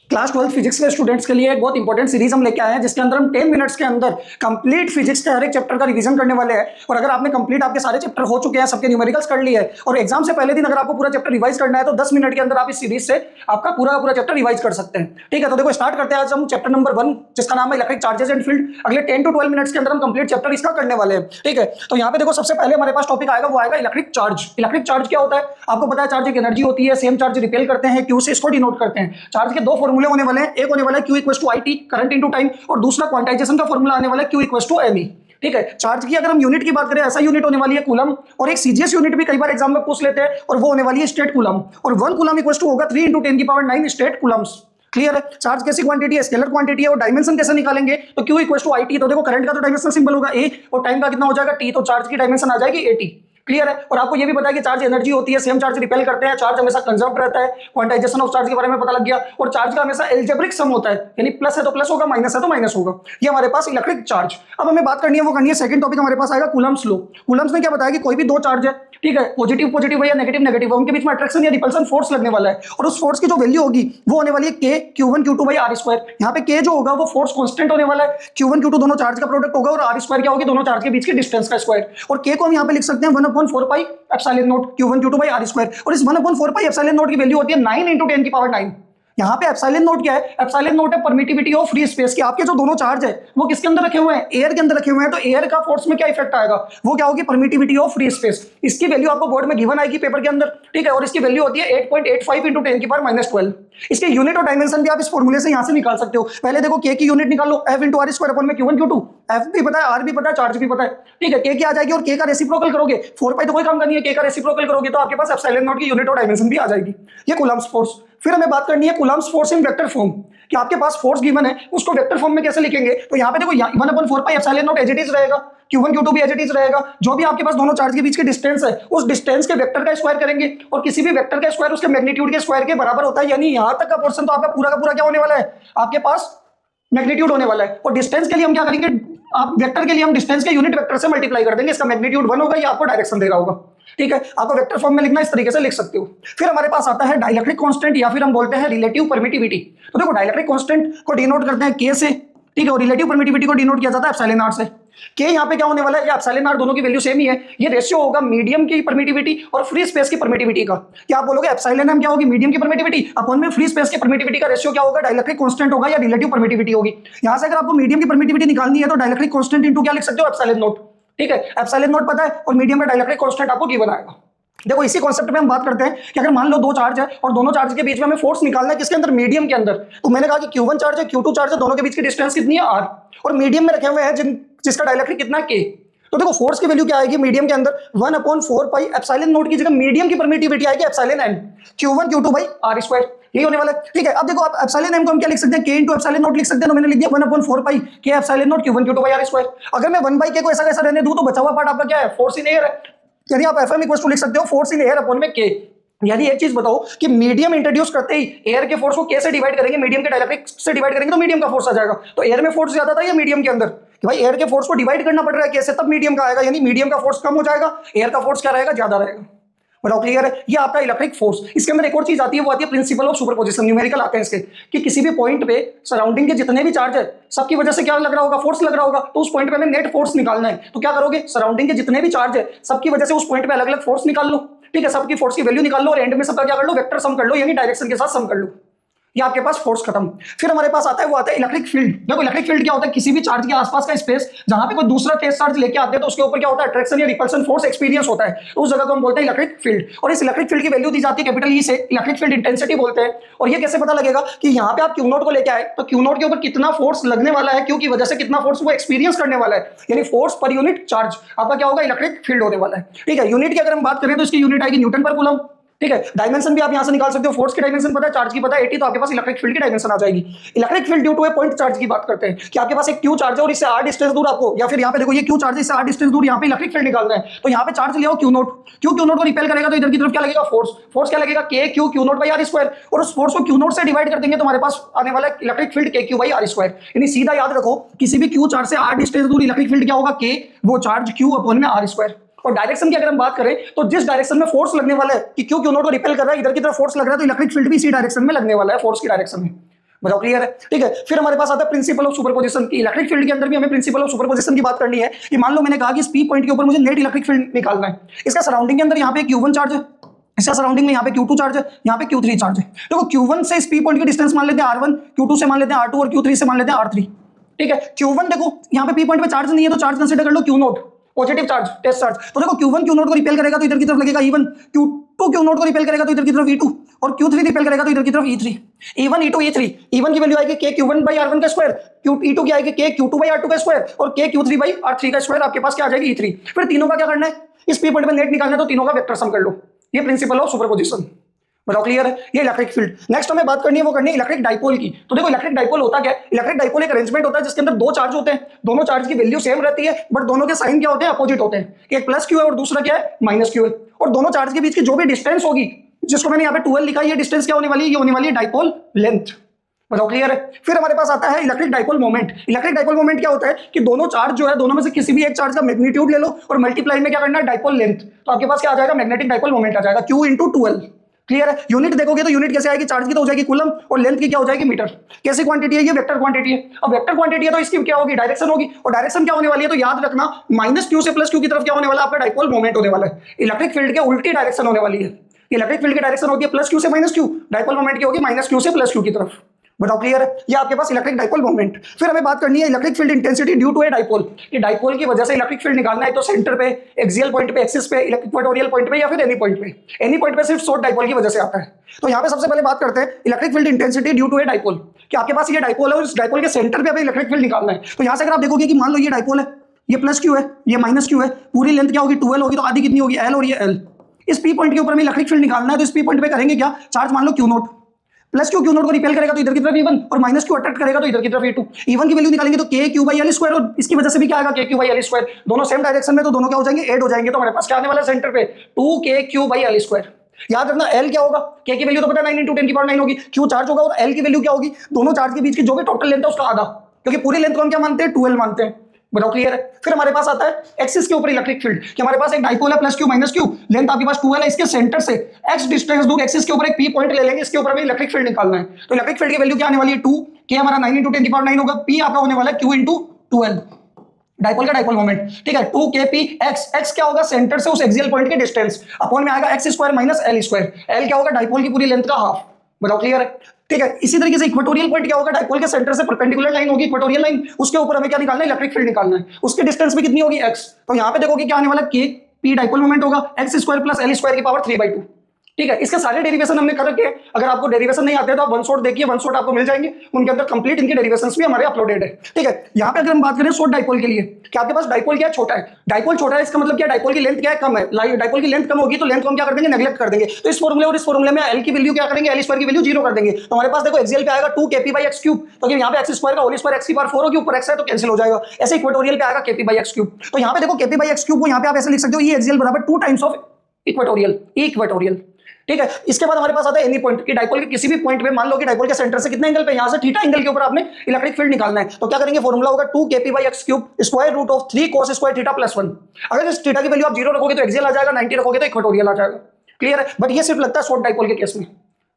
Class 12 physics के students के लिए एक बहुत इंपॉर्टेंट सीरीज हम लेके आए हैं, जिसके अंदर हम 10 मिनट्स के अंदर कंप्लीट फिजिक्स के हर एक चैप्टर का रिवीजन करने वाले हैं। और अगर आपने कंप्लीट आपके सारे चैप्टर हो चुके हैं, सबके न्यूमेरिकल्स कर लिए हैं और एग्जाम से पहले दिन अगर आपको पूरा चैप्टर रिवाइज करना है तो 10 मिनट के अंदर आप इस सीरीज से आपका पूरा चैप्टर रिवाइज कर सकते हैं। ठीक है, तो देखो स्टार्ट करते हैं। आज हम चैप्टर नंबर 1 जिसका नाम है इलेक्ट्रिक चार्जेस एंड फील्ड, अगले 10 to 12 मिनट्स के अंदर हम कंप्लीट चैप्टर इसका करने वाले हैं। ठीक है, तो यहाँ पे देखो सबसे पहले हमारे पास टॉपिक आएगा, वो आएगा इलेक्ट्रिक चार्ज। इलेक्ट्रिक चार्ज क्या होता है आपको पता है, चार्ज एक एनर्जी होती है, सेम चार्ज रिपेल करते हैं, क्यू से इसको डिनोट करते हैं। चार्ज के दो फॉर्मूले होने वाले हैं, एक होने वाला है Q equal to IT current into time, और दूसरा क्वांटाइजेशन का फॉर्मूला आने वाला है Q इक्वल टू ME। ठीक है, चार्ज की अगर हम यूनिट की बात करें, ऐसा यूनिट होने वाली है कूलम, और एक सीजीएस यूनिट भी कई बार एग्जाम में पूछ लेते हैं, और वो होने वाली है स्टेट कूलम। और 1 कूलम इक्वल टू होगा 3 × 10⁹ स्टेट कूलम्स। क्लियर है? चार्ज कैसी क्वांटिटी है, स्केलर क्वांटिटी है, और डायमेंशन कैसे निकालेंगे, तो Q इक्वल टू IT, तो देखो करंट का तो डायमेंशन सिंबल होगा A, और टाइम का कितना हो जाएगा T, तो चार्ज की डायमेंशन आ जाएगी AT। क्लियर है? और आपको ये भी पता है कि चार्ज एनर्जी होती है, सेम चार्ज रिपेल करते हैं, चार्ज हमेशा कंजर्व रहता है, क्वांटाइजेशन ऑफ चार्ज के बारे में पता लग गया, और चार्ज का हमेशा एल्जेब्रिक सम होता है, यानी प्लस है तो प्लस होगा, माइनस है तो माइनस होगा। ये हमारे पास इलेक्ट्रिक चार्ज। अब हमें बात करनी है, वो करनी है सेकंड टॉपिक हमारे पास आएगा कूलम्स लॉ। कूलम्स ने क्या बताया कि कोई भी दो चार्ज है, ठीक है, पॉजिटिव पॉजिटिव है या नेगेटिव नेगेटिव है, उनके बीच में अट्रैक्शन या रिपल्सन फोर्स लगने वाला है, और उस फोर्स की जो वैल्यू होगी वो होने वाली है K Q1 Q2 R²। यहाँ पे K जो होगा वो फोर्स कांस्टेंट होने वाला है, Q1 Q2 दोनों चार्ज का प्रोडक्ट होगा, और R² क्या होगी, दोनों चार्ज के बीच की डिस्टेंस का स्क्वायर। और K को हम यहाँ पे लिख सकते हैं 1/4π epsilon not Q1 Q2 R², और इस 1/4π एप्सिलॉन नॉट की वैल्यू होती है 9 × 10⁹। यहाँ पे एप्सिलॉन नॉट क्या है, एप्सिलॉन नॉट है परमिटिविटी ऑफ फ्री स्पेस की। आपके जो दोनों चार्ज है वो किसके अंदर रखे हुए हैं, एयर के अंदर रखे हुए हैं, तो एयर का फोर्स में क्या इफेक्ट आएगा, वो क्या होगी, परमिटिविटी ऑफ फ्री स्पेस। इसकी वैल्यू आपको बोर्ड में गिवन आएगी पेपर के अंदर, ठीक है, और इसकी वैल्यू होती है 8.85 × 10⁻12। इसके यूनिट और डायमेंशन भी आप इस फॉर्मूले से यहाँ से निकाल सकते हो। पहले देखो K की यूनिट निकाल लो, F × R² Q1 Q2, F भी पता है, R भी पता है, चार्ज भी पता है, ठीक है। K की आ जाएगी, और K का रेसिप्रोकल करोगे, 4π तो कोई काम करनी है, K का रेसिप्रोकल करोगे तो आपके पास एप्सिलॉन नॉट की यूनिट और डायमेंशन भी आ जाएगी। ये कूलम्स फोर्स। फिर हमें बात करनी है Coulomb's force in vector form, कि आपके पास फोर्स गिवन है, उसको वेक्टर फॉर्म में कैसे लिखेंगे। तो यहाँ पे देखो 1/4π epsilon naught as it is रहेगा, Q1 Q2 भी एज इट इज रहेगा। जो भी आपके पास दोनों चार्ज के बीच की डिस्टेंस है, उस डिस्टेंस के वेक्टर का स्क्वायर करेंगे, और किसी भी वेक्टर का स्क्वायर उसके मैग्नीट्यूड के स्क्वायर के बराबर होता है, यानी यहाँ तक का पोर्शन तो आपका पूरा का पूरा क्या होने वाला है, आपके पास मैग्नीट्यूड होने वाला है। और डिस्टेंस के लिए हम क्या करेंगे, आप वेक्टर के लिए हम डिस्टेंस के यूनिट वेक्टर से मल्टीप्लाई कर देंगे, इसका मैग्नीट्यूड 1 होगा, ये आपको डायरेक्शन दे रहा होगा। ठीक है, आपको वेक्टर फॉर्म में लिखना इस तरीके से लिख सकते हो। फिर हमारे पास आता है डाइलेक्ट्रिक कांस्टेंट, या फिर हम बोलते हैं रिलेटिव परमिटिविटी। तो देखो डाइलेक्ट्रिक कांस्टेंट को डिनोट करते हैं K से, ठीक है, और रिलेटिव परमिटिविटी को डिनोट किया जाता है एप्सिलॉन नॉट से। K यहाँ पे क्या होने वाला है, ये एप्सिलॉन नॉट दोनों की वैल्यू सेम ही है। ये रेशियो होगा मीडियम की परमिटिविटी और फ्री स्पेस की परमिटिविटी का। क्या आप बोलोगे एप्सिलॉन M क्या होगी, मीडियम की परमिटिविटी अपॉन में फ्री स्पेस की परमिटिविटी का रेशियो क्या होगा, डाइलेक्ट्रिक कांस्टेंट होगा या रिलेटिव परमिटिविटी होगी। यहाँ से अगर आपको मीडियम की परमिटिविटी निकालनी है तो डाइलेक्ट्रिक कांस्टेंट इनटू क्या लिख सकते हो, एप्सिलॉन नॉट। ठीक है, एप्सिलॉन नॉट पता है, और मीडियम का डाइलेक्ट्रिक कांस्टेंट आपको गिवन आएगा। देखो इसी कॉन्सेप्ट में हम बात करते हैं कि अगर मान लो दो चार्ज है और दोनों चार्ज के बीच में हमें फोर्स निकालना है, किसके अंदर, मीडियम के अंदर। तो मैंने कहा कि Q1 चार्ज है, Q2 चार्ज है, दोनों के बीच की डिस्टेंस कितनी है R, और मीडियम में रखे हुए हैं जिसका डाइलेक्ट्रिक कितना है K। तो देखो फोर्स की वैल्यू क्या आएगी मीडियम के अंदर, 1/4π एप्सिलॉन नॉट की जगह मीडियम की परमिटिविटी आएगी epsilon M Q1 Q2 R², यही होने वाला है। ठीक है, अब देखो आप एप्सिलॉन M को हम क्या लिख सकते हैं, K × एप्सिलॉन नॉट लिख सकते हैं, तो मैंने लिख दिया 1/4π K epsilon not Q1 Q2 R²। अगर मैं 1/K को ऐसा कैसा रहने दूं तो बचा हुआ पार्ट आपका क्या है, फोर्स इन एयर है, यानी आप FM इक्वल टू लिख सकते हो फोर्स इन एयर अपॉन में K। यानी एक चीज बताओ कि मीडियम इंट्रोड्यूस करते ही एयर के फोर्स को K से डिवाइड करेंगे, मीडियम के डाइलेक्ट्रिक से डिवाइड करेंगे तो मीडियम का फोर्स आ जाएगा। तो एयर में फोर्स ज्यादा था या मीडियम के अंदर, कि भाई एयर के फोर्स को डिवाइड करना पड़ रहा है K से, तब मीडियम का आएगा, यानी मीडियम का फोर्स कम हो जाएगा, एयर का फोर्स क्या रहेगा, ज्यादा रहेगा। बताओ क्लियर है? ये आपका इलेक्ट्रिक फोर्स। इसके अंदर एक और चीज आती है, वो आती है प्रिंसिपल ऑफ सुपरपोजिशन। न्यूमेरिकल आते हैं इसके, कि किसी भी पॉइंट पे सराउंडिंग के जितने भी चार्ज है सबकी वजह से क्या लग रहा होगा, फोर्स लग रहा होगा, तो उस पॉइंट पे हमें नेट फोर्स निकालना है। तो क्या करोगे, सराउंडिंग के जितने भी चार्ज है सबकी वजह से उस पॉइंट पे अलग अलग फोर्स निकाल लो, ठीक है, सबकी फोर्स की वैल्यू निकाल लो, और एंड में सबका क्या कर लो, वेक्टर सम कर लो, यानी डायरेक्शन के साथ सम कर लो। ये आपके पास फोर्स खत्म। फिर हमारे पास आता है, वो आता है इलेक्ट्रिक फील्ड। देखो इलेक्ट्रिक फील्ड क्या होता है, किसी भी चार्ज के आसपास का स्पेस जहां पे कोई दूसरा तेज चार्ज लेके आते हैं तो उसके ऊपर क्या होता है, अट्रैक्शन या रिपल्सन फोर्स एक्सपीरियंस होता है, तो उस जगह को हम बोलते हैं इलेक्ट्रिक फील्ड। और इस इलेक्ट्रिक फील्ड की वैल्यू दी जाती है कैपिटल E से, इलेक्ट्रिक फील्ड इंटेंसिटी बोलते हैं। और ये कैसे पता लगेगा कि यहाँ पे आप Q0 को लेके आए तो Q0 के ऊपर कितना फोर्स लगने वाला है, Q की वजह से कितना फोर्स वो एक्सपीरियंस करने वाला है, यानी फोर्स पर यूनिट चार्ज आपका क्या होगा, इलेक्ट्रिक फील्ड होने वाला है। ठीक है, यूनिट की अगर हम बात करें तो इसकी यूनिट आएगी न्यूटन पर कूलम। ठीक है, डायमेंशन भी आप यहां से निकाल सकते हो, फोर्स की डायमेंशन पता है, चार्ज की पता है 80, तो आपके पास इलेक्ट्रिक फील्ड की डायमेंशन आ जाएगी। Electric field due to a point charge की बात करते हैं, कि आपके पास एक Q चार्ज है और इससे R डिस्टेंस दूर आपको, या फिर यहाँ पे देखो ये Q चार्ज है, इससे R डिस्टेंस दूर यहाँ पे इलेक्ट्रिक फील्ड निकालना है, तो यहाँ पे चार्ज लिया हो Q0, Q0 को रिपेल करेगा तो इधर की तरफ क्या लगेगा, फोर्स क्या लगेगा, K Q Q0 R², और उस फोर्स को Q0 से डिवाइड कर देंगे तो हमारे पार आने वाला electric field K Q R²। यानी सीधा याद रखो, किसी भी Q चार्ज से R डिस्टेंस दूर इलेक्ट्रिक फील्ड क्या होगा, K, वो चार्ज Q अपॉन में R²। और डायरेक्शन की अगर हम बात करें तो जिस डायरेक्शन में फोर्स लगने वाला है, कि Q Q0 को रिपेल कर रहा है, इधर की तरफ फोर्स लग रहा है, तो इलेक्ट्रिक फील्ड भी इसी डायरेक्शन में लगने वाला है, फोर्स की डायरेक्शन में। बताओ क्लियर है? ठीक है, फिर हमारे पास आता है प्रिंसिपल ऑफ सुपरपोजिशन की। इलेक्ट्रिक फील्ड के अंदर भी हमें प्रिंसिपल ऑफ सुपरपोजिशन की बात करनी है कि मान लो मैंने कहा कि इस पी पॉइंट के ऊपर मुझे नेट इलेक्ट्रिक फील्ड निकालना है। इसका सराउंडिंग के अंदर यहाँ पे Q1 चार्ज है, इसका सराउंडिंग में यहाँ पे Q2 चार्ज है, यहाँ पे Q3 चार्ज है। देखो Q1 से इस पी पॉइंट की डिस्टेंस मान लेते हैं R1, Q2 से मान लेते हैं R2 और Q3 से मान लेते हैं R3। ठीक है, Q1 देखो यहाँ पे पी पॉइंट पे चार्ज नहीं है तो चार्ज कंसीडर कर लो Q0, positive charge, test charge. तो देखो Q1 Q0 को रिपेल करेगा तो इधर की तरफ लगेगा E1, Q2 Q0 को रिपेल करेगा तो इधर की तरफ E2 और Q3 रिपेल करेगा तो इधर की तरफ E3। E1 E2 E3, E1 की वैल्यू आएगी k Q1 by R1 का स्क्वायर, E2 की आएगी k Q2 by R2 का स्क्वायर और k Q3 by R3 का स्क्वायर। आपके पास क्या आ जाएगी E3। फिर तीनों का क्या करना है, इस पी पॉइंट पे नेट निकालना है तो तीनों का वेक्टर सम कर लो। ये प्रिंसिपल ऑफ सुपरपोजिशन। बताओ क्लियर है? ये इलेक्ट्रिक फील्ड। नेक्स्ट हमें बात करनी है, वो करनी है इलेक्ट्रिक डाइपोल की। तो देखो इलेक्ट्रिक डाइपोल होता क्या है? इलेक्ट्रिक डाइपोल एक अरेंजमेंट होता है जिसके अंदर दो चार्ज होते हैं, दोनों चार्ज की वैल्यू सेम रहती है बट दोनों के साइन क्या होते हैं, अपोजिट होते हैं। एक प्लस क्यू है और दूसरा क्या है, माइनस क्यू है। और दोनों चार्ज के बीच की जो भी डिस्टेंस होगी, जिसको मैंने यहाँ पे 12 लिखा है, ये डिस्टेंस क्या होने वाली है, ये होने वाली है डाइपोल लेंथ। बताओ क्लियर है? फिर हमारे पास आता है electric dipole moment. Electric dipole moment क्या होता है कि दोनों चार्ज जो है, दोनों में से किसी भी एक चार्ज का मैग्नीट्यूड ले लो और मल्टीप्लाई में क्या करना है, डाइपोल लेंथ। तो आपके पास क्या आ जाएगा, मैग्नेटिक डाइपोल मोमेंट आ जाएगा, Q × 12। क्लियर है? यूनिट देखोगे तो यूनिट कैसे आएगी, चार्ज की तो हो जाएगी कूलम और लेंथ की क्या हो जाएगी, मीटर। कैसी क्वांटिटी है ये, वेक्टर क्वांटिटी है। अब वेक्टर क्वांटिटी है तो इसकी क्या होगी, डायरेक्शन होगी। और डायरेक्शन क्या होने वाली है, तो याद रखना -q से +q की तरफ क्या होने वाला है, आपका डाइपोल मोमेंट होने वाला है। इलेक्ट्रिक फील्ड के उल्टी डायरेक्शन होने वाली है। इलेक्ट्रिक फील्ड की डायरेक्शन होगी +q से -q, डाइपोल मोमेंट की होगी -q से +q की तरफ। बताओ क्लियर है? ये आपके पास इलेक्ट्रिक डाइपोल मोमेंट। फिर हमें बात करनी है electric field intensity due to a dipole. कि डाइपोल की वजह से इलेक्ट्रिक फील्ड निकालना है तो सेंटर पे, एक्सियल पॉइंट पे, एक्सिस पे, इक्वेटोरियल पॉइंट पे या फिर एनी पॉइंट पे। एनी पॉइंट पे सिर्फ शॉर्ट डाइपोल की वजह से आता है। तो यहाँ पे सबसे पहले बात करते हैं electric field intensity due to a dipole. कि आपके पास ये डाइपोल है और इस डाइपोल के सेंटर पे हमें इलेक्ट्रिक फील्ड निकालना है। तो यहाँ से अगर आप देखोगे कि मान लो ये डाइपोल है, ये +q है, ये -q है, पूरी लेंथ क्या होगी, 12 होगी, तो आधी कितनी होगी, L, और ये L। इस पी पॉइंट के ऊपर हमें इलेक्ट्रिक फील्ड निकालना है तो इस पी पॉइंट पे करेंगे क्या, चार्ज मान लो Q0, +q Q0 को रिपेल करेगा तो इधर की तरफ E1 और -q अट्रैक्ट करेगा तो इधर की तरफ E2। E1 की वैल्यू निकालेंगे तो k Q/L² और इसकी वजह से भी क्या आएगा, k Q/L²। दोनों सेम डायरेक्शन में तो दोनों क्या हो जाएंगे, ऐड हो जाएंगे। तो हमारे पास क्या आने वाला है सेंटर पे, 2k Q/L²। याद रखना L क्या होगा, k की वैल्यू तो पता है 9 × 10⁹ होगी, Q चार्ज होगा और L की वैल्यू क्या होगी, दोनों चार्ज के बीच की जो भी टोटल लेंथ है उसका आधा, क्योंकि पूरी लेंथ को हम क्या मानते हैं, 12 मानते हैं। बताओ क्लियर है? फिर हमारे पास आता है एक्सिस के ऊपर इलेक्ट्रिक फील्ड। कि हमारे पास एक डाइपोल है +q -q, लेंथ आपके पास 12 है, इसके सेंटर से x डिस्टेंस दूर एक्सिस के ऊपर एक पी पॉइंट ले लेंगे, इसके ऊपर हमें इलेक्ट्रिक फील्ड निकालना है। तो इलेक्ट्रिक फील्ड की वैल्यू क्या आने वाली है, 2 k हमारा 9 × 10⁹ होगा, p आपका होने वाला है q × 12, डाइपोल का डाइपोल मोमेंट। ठीक है, 2kp x क्या होगा, सेंटर से उस एक्सियल पॉइंट के डिस्टेंस, अपॉन में आएगा x² - L²। L क्या होगा, डाइपोल की पूरी लेंथ का हाफ। बताओ क्लियर है? ठीक है, इसी तरीके से इक्वेटोरियल पॉइंट क्या होगा, डाइपोल के सेंटर से परपेंडिकुलर लाइन होगी, इक्वेटोरियल लाइन, उसके ऊपर हमें क्या निकालना है, इलेक्ट्रिक फील्ड निकालना है। उसकी डिस्टेंस भी कितनी होगी, x। तो यहाँ पे देखोगे क्या आने वाला, k p डाइपोल मोमेंट होगा, x² + L² की पावर 3/2। ठीक है, इसके सारे डेरिवेशन हमने कर रखे हैं। अगर आपको डेरिवेशन नहीं आते तो आप वन शॉट देखिए, वन शॉट आपको मिल जाएंगे, उनके अंदर कंप्लीट इनके डेरिवेशंस भी हमारे अपलोडेड है। ठीक है, यहाँ पे अगर हम बात करें शॉर्ट डाइपोल के लिए, कि आपके पास डाइपोल क्या है, छोटा है। डाइपोल छोटा है इसका मतलब क्या, डाइपोल की लेंथ क्या है, कम है। डाइपोल की लेंथ कम होगी तो लेंथ को हम क्या कर देंगे, नेग्लेक्ट कर देंगे। तो इस फॉर्मूले और इस फॉर्मूले में L की वैल्यू क्या करेंगे, L² की वैल्यू 0 कर देंगे। तो हमारे पास देखो एक्सियल पे आएगा 2kp/x³, तो यहाँ पे x² का होल स्क्वायर x की पावर 4 होगी, ऊपर x है तो कैंसिल हो जाएगा। ऐसे इक्वेटोरियल पे आएगा kp/x³। तो यहाँ पे देखो kp/x³ को यहाँ पे आप ऐसे लिख सकते हो, ये एक्सियल बराबर 2 टाइम्स ऑफ इक्वेटोरियल। ठीक है, इसके बाद हमारे पास आता है एनी पॉइंट। की डाइपोल के किसी भी पॉइंट पे, मान लो कि डाइपोल के सेंटर से कितने एंगल पे, यहां से थीटा एंगल के ऊपर आपने इलेक्ट्रिक फील्ड निकालना है। तो क्या करेंगे, फॉर्मूला होगा 2kp/x³ √3 cos² थीटा +1। अगर इस थीटा की वैल्यू आप 0 रखोगे तो एक्सियल आ जाएगा, 90 रखोगे तो इक्वेटोरियल आ जाएगा। क्लियर है? बट ये सिर्फ लगता है शॉर्ट डाइपोल के केस में।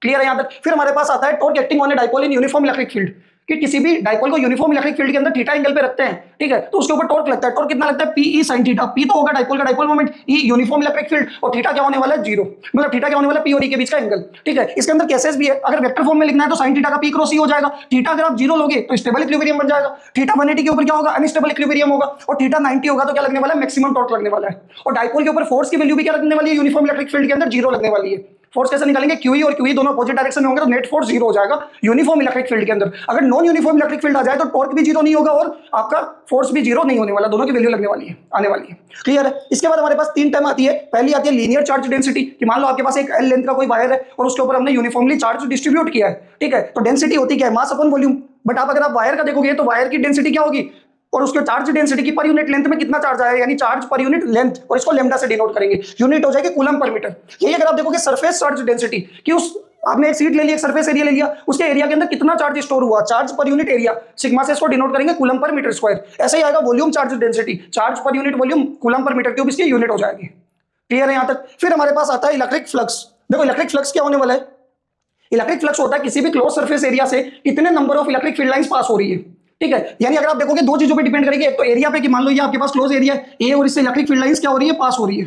क्लियर है यहां तक? फिर हमारे पास आता है torque acting on a dipole in uniform electric field. कि किसी भी डाइपोल को यूनिफॉर्म इलेक्ट्रिक फील्ड के अंदर थीटा एंगल पे रखते हैं, ठीक है, तो उसके ऊपर टॉर्क लगता है। टॉर्क कितना लगता है, PE sin थीटा। P तो होगा डाइपोल का dipole moment, E uniform electric field, और थीटा क्या होने वाला है, 0। मतलब थीटा क्या होने वाला है, P और E के बीच का एंगल। ठीक है, इसके अंदर केसेस भी है। अगर वेक्टर फॉर्म में लिखना है तो sin थीटा का P क्रॉस E हो जाएगा। थीटा अगर आप 0 लोगे तो स्टेबल इक्विलिब्रियम बन जाएगा। थीटा 180 के ऊपर क्या होगा, अनस्टेबल इक्विलिब्रियम होगा। और थीटा 90 होगा तो क्या लगने वाला है, मैक्सिमम टॉर्क लगने वाला है। और डाइपोल के ऊपर फोर्स की वैल्यू भी क्या लगने वाली है, यूनिफॉर्म इलेक्ट्रिक फील्ड के अंदर 0 लगने वाली है। फोर्स कैसे निकालेंगे, QE और QE दोनों अपोजिट डायरेक्शन में होंगे तो नेट फोर्स 0 हो जाएगा यूनिफॉर्म इलेक्ट्रिक फील्ड के अंदर। अगर नॉन यूनिफॉर्म इलेक्ट्रिक फील्ड आ जाए तो टॉर्क भी 0 नहीं होगा और आपका फोर्स भी 0 नहीं होने वाला, दोनों की वैल्यू लगने वाली है, आने वाली है। क्लियर है? इसके बाद हमारे पास 3 टर्म आती है। पहली आती है लीनियर चार्ज डेंसिटी, कि मान लो आपके पास एक L लेंथ का कोई वायर है और उसके ऊपर हमने यूनिफॉर्मली चार्ज डिस्ट्रीब्यूट किया है। ठीक है, तो डेंसिटी होती क्या है, मास अपॉन वॉल्यूम। बट आप अगर आप वायर का देखोगे तो वायर की डेंसिटी क्या होगी, और उसके चार्ज डेंसिटी की पर यूनिट लेंथ में कितना चार्ज आया, यानी चार्ज पर यूनिट लेंथ, और इसको लैम्डा से डिनोट करेंगे। यूनिट हो जाएगी कूलम पर मीटर। यही अगर आप देखोगे सरफेस चार्ज डेंसिटी, कि उस आपने एक सीट ले ली, एक सरफेस एरिया ले लिया, उसके एरिया के अंदर कितना चार्ज स्टोर हुआ, charge per unit area, sigma से इसको डिनोट करेंगे कूलम पर मीटर स्क्वायर। ऐसे ही आएगा volume charge density, charge per unit volume coulomb per metre cube, इसकी यूनिट हो जाएगी। क्लियर है यहां तक? फिर हमारे पास आता है इलेक्ट्रिक फ्लक्स। देखो इलेक्ट्रिक फ्लक्स क्या होने वाला है, इलेक्ट्रिक फ्लक्स होता है किसी भी क्लोज सरफेस एरिया से कितने number of electric field lines pass हो रही है, ठीक है। यानी अगर आप देखोगे दो चीजों पे डिपेंड करेगी, एक तो एरिया पे कि मान लो ये आपके पास क्लोज एरिया है ए और इससे इलेक्ट्रिक फील्ड लाइंस क्या हो रही है, पास हो रही है,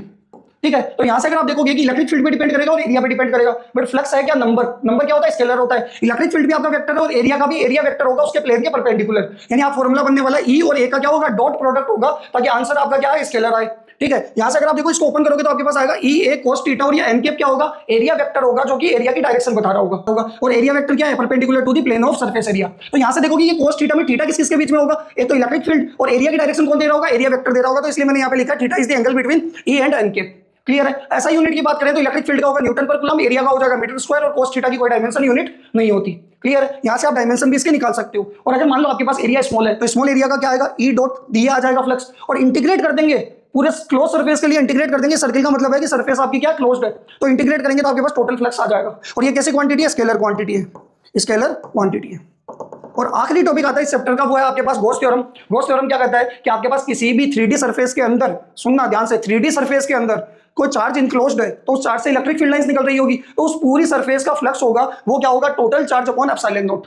ठीक है। तो यहां से अगर आप देखोगे कि इलेक्ट्रिक फील्ड पे डिपेंड करेगा और एरिया पे डिपेंड करेगा, बट फ्लक्स है क्या, नंबर क्या होता है, स्केलर होता है। इलेक्ट्रिक फील्ड भी आपका वेक्टर है और एरिया का भी एरिया वेक्टर होगा उसके प्लेन के परपेंडिकुलर, यानी आप फॉर्मूला बनने वाला ई और ए का क्या होगा, डॉट प्रोडक्ट होगा, ताकि आंसर आपका क्या है, स्केलर आए, ठीक है। यहां से अगर आप देखो इसको ओपन करोगे तो आपके पास आएगा ई ए कोस थीटा और ये एन कैप क्या होगा, एरिया वेक्टर होगा जो कि एरिया की डायरेक्शन बता रहा होगा और एरिया वेक्टर क्या है, perpendicular to the plane of surface area. तो यहां से देखोगे ये कोस थीटा में थीटा किस के बीच में होगा, एक तो इलेक्ट्रिक फील्ड और एरिया की डायरेक्शन कौन दे रहा होगा, एरिया वेक्टर दे रहा होगा, तो इसलिए मैंने यहां पे लिखा theta is the angle between E and N cap, clear है। ऐसा यूनिट की बात करें तो इलेक्ट्रिक फील्ड का होगा न्यूटन पर कूलम, एरिया का हो जाएगा मीटर स्क्वायर और कोस थीटा की कोई डायमेंशन यूनिट नहीं होती, क्लियर है। यहां से आप डायमेंशन भी इसके निकाल सकते हो। और अगर मान लो आपके पास एरिया स्मॉल है तो स्मॉल एरिया का क्या आएगा, ई डॉट दिया आ जाएगा फ्लक्स, और इंटीग्रेट कर देंगे पूरे क्लोज सरफेस के लिए, इंटीग्रेट कर देंगे, सर्किल का मतलब है कि सरफेस आपकी क्या क्लोज्ड है, तो इंटीग्रेट करेंगे तो आपके पास टोटल फ्लक्स आ जाएगा। और ये कैसी क्वांटिटी है, स्केलर क्वांटिटी है, स्केलर क्वांटिटी है। और आखिरी टॉपिक आता है इस चैप्टर का, वो है आपके पास गॉस थ्योरम। गॉस थ्योरम क्या कहता है कि आपके पास किसी भी 3D सरफेस के अंदर, सुनना ध्यान से, 3D सरफेस के अंदर कोई चार्ज इनक्लोज्ड है तो उस चार्ज से इलेक्ट्रिक फील्ड लाइंस निकल रही होगी, तो उस पूरी सरफेस का फ्लक्स होगा वो क्या होगा, total charge upon epsilon not,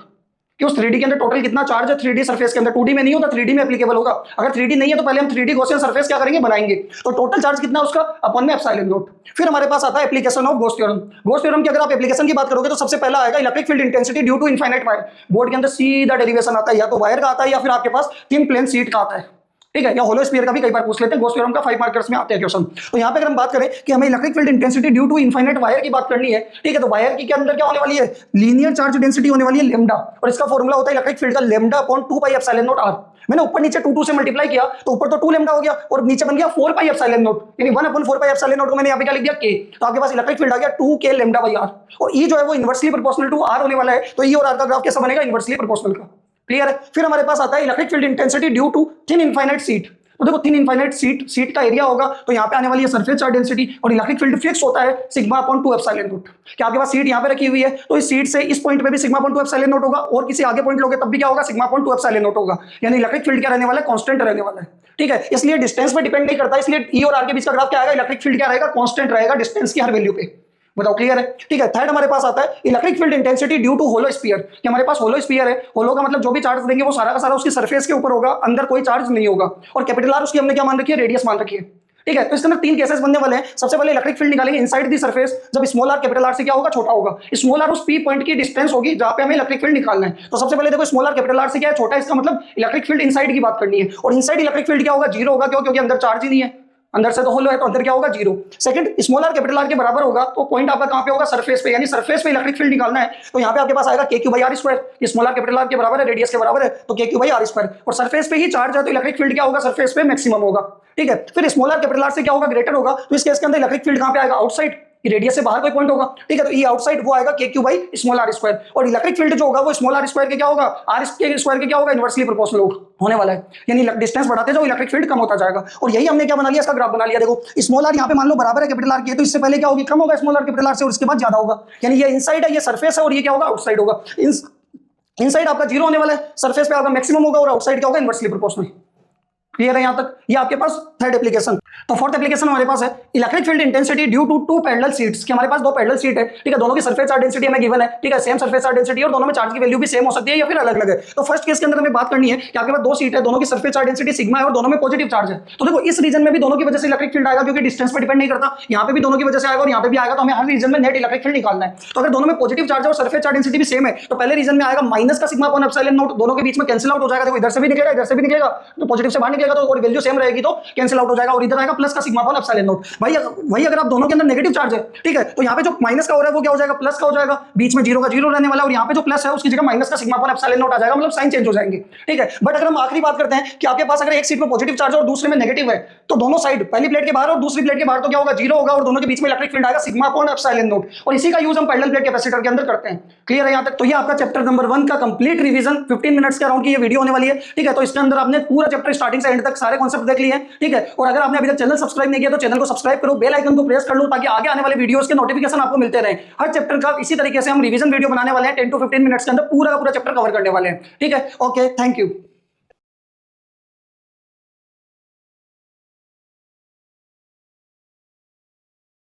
कि उस 3D के अंदर टोटल कितना चार्ज है 3D सरफेस के अंदर, 2D में नहीं होता, 3D में एप्लीकेबल होगा। अगर 3D नहीं है तो पहले हम 3D गॉसियन सरफेस क्या करेंगे, बनाएंगे, तो टोटल चार्ज कितना उसका अपॉन में एप्सिलॉन नॉट। फिर हमारे पास आता है application of Gauss theorem. Gauss theorem की अगर आप एप्लीकेशन की बात करोगे तो सबसे पहला आएगा electric field intensity due to infinite wire. Board के अंदर सीधा डेरिवेशन आता है, या तो वायर का आता है या फिर आपके पास थिन प्लेन शीट का आता है, ठीक है, या होलो स्फीयर का भी कई बार पूछ लेते हैं, गॉस थ्योरम का 5 मार्कर्स में आते हैं क्वेश्चन। तो यहाँ पे अगर हम बात करें कि हमें electric field intensity due to infinite wire की बात करनी है, ठीक है, तो वायर की के अंदर क्या होने वाली है, लीनियर चार्ज डेंसिटी होने वाली है लैम्डा, और इसका फॉर्मूला होता है इलेक्ट्रिक फील्ड का lambda upon 2 pi epsilon naught R. मैंने ऊपर नीचे 2 से मल्टीप्लाई किया तो ऊपर तो 2 लैम्डा हो गया और नीचे बन गया 4 पाई एप्सिलॉन नॉट, यानी 1 अपॉन 4 पाई एप्सिलॉन नॉट को मैंने यहाँ पे क्या लिख दिया, के। तो आपके पास इलेक्ट्रिक फील्ड आ गया 2 के लैम्डा बाई आर, और ई जो है वो इनवर्सली प्रोपोर्शनल टू आर होने वाला है, तो ई और आर का ग्राफ कैसा बनेगा, इनवर्सली प्रोपोर्शनल का, क्लियर है। फिर हमारे पास आता है electric field intensity due to thin infinite sheet. तो देखो थिन इनफाइनाइट शीट का एरिया होगा तो यहाँ पे आने वाली है सरफेस चार्ज डेंसिटी, और इलेक्ट्रिक फील्ड फिक्स होता है सिग्मा अपॉन 2 एप्सिलॉन नॉट। क्या आपके पास शीट यहाँ पे रखी हुई है तो इस शीट से इस पॉइंट पे भी सिग्मा अपॉन 2 एप्सिलॉन नॉट होगा, और किसी आगे पॉइंट लोगे तब भी क्या होगा, सिग्मा अपॉन 2 एप्सिलॉन नॉट होगा, यानी इलेक्ट्रिक फील्ड क्या रहने वाला है, कांस्टेंट रहने वाला है, ठीक है। इसलिए डिस्टेंस पे डिपेंड नहीं करता, इसलिए ई और आर के बीच का ग्राफ क्या आएगा, इलेक्ट्रिक फील्ड क्या रहेगा, कांस्टेंट रहेगा डिस्टेंस की हर वैल्यू पे। बताओ क्लियर है, ठीक है। थर्ड हमारे पास आता है electric field intensity due to hollow sphere, कि हमारे पास होलो स्फीयर है, होलो का मतलब जो भी चार्ज देंगे वो सारा का सारा उसकी सरफेस के ऊपर होगा, अंदर कोई चार्ज नहीं होगा, और कैपिटल आर उसकी हमने क्या मान रखी है, रेडियस मान रखी है, ठीक है। तो इसके अंदर 3 केसेस बनने वाले हैं। सबसे पहले इलेक्ट्रिक फील्ड निकालेंगे इनसाइड दी सरफेस, जब स्मॉल आर कैपिटल आर से क्या होगा, छोटा होगा। स्मॉल आर उस पी पॉइंट की डिस्टेंस होगी जहां पे हमें इलेक्ट्रिक फील्ड निकालना है। तो सबसे पहले देखो स्मॉल आर कैपिटल आर से क्या है, छोटा है, इसका मतलब इलेक्ट्रिक फील्ड इनसाइड की बात करनी है, और इनसाइड इलेक्ट्रिक फील्ड क्या होगा, 0 होगा, क्यों, क्योंकि अंदर चार्ज ही नहीं है, अंदर से तो होलो है तो अंदर क्या होगा, 0। Second, small r capital R के बराबर होगा तो पॉइंट आपका कहां पे होगा, सरफेस पे, यानी सरफेस पे इलेक्ट्रिक फील्ड निकालना है, तो यहां पे आपके पास आएगा K Q by R square. Small r capital R के बराबर है, रेडियस के बराबर है, तो K Q by R square, और सरफेस पे ही चार्ज है तो इलेक्ट्रिक फील्ड क्या होगा, सरफेस पे मैक्सिमम होगा, ठीक है। फिर स्मॉल आर कैपिटल आर से क्या होगा, ग्रेटर होगा, तो इस केस के अंदर इलेक्ट्रिक फील्ड कहां पे आएगा, आउटसाइड, रेडियस से बाहर कोई पॉइंट होगा, ठीक है, तो ये आउटसाइड वो आएगा K Q by small r square, और इलेक्ट्रिक फील्ड जो होगा वो स्मॉल आर स्क्वायर के क्या होगा, आर के स्क्वायर के क्या होगा, इनवर्सली प्रोपोर्शनल होने वाला है, यानी डिस्टेंस बढ़ाते जाओ इलेक्ट्रिक फील्ड कम होता जाएगा। और यही हमने क्या बना लिया, इसका ग्राफ बना लिया। देखो स्मॉल आर यहाँ पे मान लो बराबर है कैपिटल आर के, तो इससे पहले क्या होगी, कम होगा स्मॉल आर कैपिटल आर से, और इसके बाद ज्यादा होगा, यानी ये इनसाइड है, ये सरफेस है, और ये क्या होगा, आउटसाइड होगा। इनसाइड आपका 0 होने वाला है, सरफेस पे आपका मैक्सिमम होगा, और आउटसाइड क्या होगा, इनवर्सली प्रोपोर्शनल, क्लियर है यहाँ तक। ये आपके पास थर्ड एप्लीकेशन। तो फोर्थ एप्लीकेशन हमारे पास है electric field intensity due to 2 parallel sheets, कि हमारे पास 2 पैरेलल शीट है, ठीक है, दोनों की सरफेस चार्ज डेंसिटी हमें गिवन है, ठीक है, सेम सरफेस चार्ज डेंसिटी, और दोनों में चार्ज की वैल्यू भी सेम हो सकती है या फिर अलग अलग है। तो फर्स्ट केस के अंदर हमें बात करनी है कि आपके पास 2 शीट है, दोनों की सरफेस चार्ज डेंसिटी सिग्मा है और दोनों में पॉजिटिव चार्ज है। तो देखो इस रीजन में भी दोनों की वजह से इलेक्ट्रिक फील्ड आएगा, क्योंकि डिस्टेंस पर डिपेंड नहीं करता, यहाँ पे भी दोनों की वजह से आएगा और यहाँ पे भी आएगा, तो हमें हर रीजन में नेट इलेक्ट्रिक फील्ड निकालना है। तो अगर दोनों में पॉजिटिव चार्ज है और सरफेस चार्ज डेंसिटी भी सेम है तो पहले रीजन में आएगा माइनस का सिग्मा अपॉन एप्सिलॉन नॉट, दोनों के बीच में कैंसिल आउट हो जाएगा। देखो इधर से भी निकलेगा, इधर से भी निकलेगा, तो पॉजिटिव से बाहर निकलेगा तो और वैल्यू सेम रहेगी तो कैंसिल आउट हो जाएगा, और इधर आएगा प्लस का सिग्मा अपॉन एप्सिलॉन नॉट। वही अगर आप दोनों के अंदर नेगेटिव चार्ज है, ठीक है, तो यहाँ पे जो माइनस का हो रहा है वो क्या हो जाएगा, प्लस का हो जाएगा, बीच में 0 का 0 रहने वाला है, और यहाँ पे जो प्लस है उसकी जगह माइनस का सिग्मा अपॉन एप्सिलॉन नॉट आ जाएगा, मतलब साइन चेंज हो जाएंगे, ठीक है। बट अगर हम आखिरी बात करते हैं कि आपके पास अगर एक सीट में पॉजिटिव चार्ज है और दूसरे में नेगेटिव है, तो दोनों साइड, पहली प्लेट के बाहर और दूसरी प्लेट के बाहर, तो क्या होगा, 0 होगा, और दोनों के बीच में इलेक्ट्रिक फील्ड आएगा सिग्मा अपॉन एप्सिलॉन नॉट, और इसी का यूज हम पैरेलल प्लेट कैपेसिटर के अंदर करते हैं। क्लियर है यहाँ तक। तो ये आपका चैप्टर नंबर 1 का कंप्लीट रिवीजन 15 मिनट्स के अराउंड की ये वीडियो होने वाली है, ठीक है। तो इसके अंदर आपने पूरा चैप्टर स्टार्टिंग से एंड तक सारे कॉन्सेप्ट देख लिए हैं, ठीक है। और अगर आपने अभी तक चैनल सब्सक्राइब नहीं किया तो चैनल को सब्सक्राइब करो, बेल आइकन को प्रेस कर लो, ताकि आगे आने वाले वीडियोस के नोटिफिकेशन आपको मिलते रहे। हर चैप्टर का इसी तरीके से हम रिवीजन वीडियो बनाने वाले हैं, 10 to 15 मिनट्स के अंदर पूरा का पूरा चैप्टर कवर करने वाले हैं, ठीक है। Okay, thank you.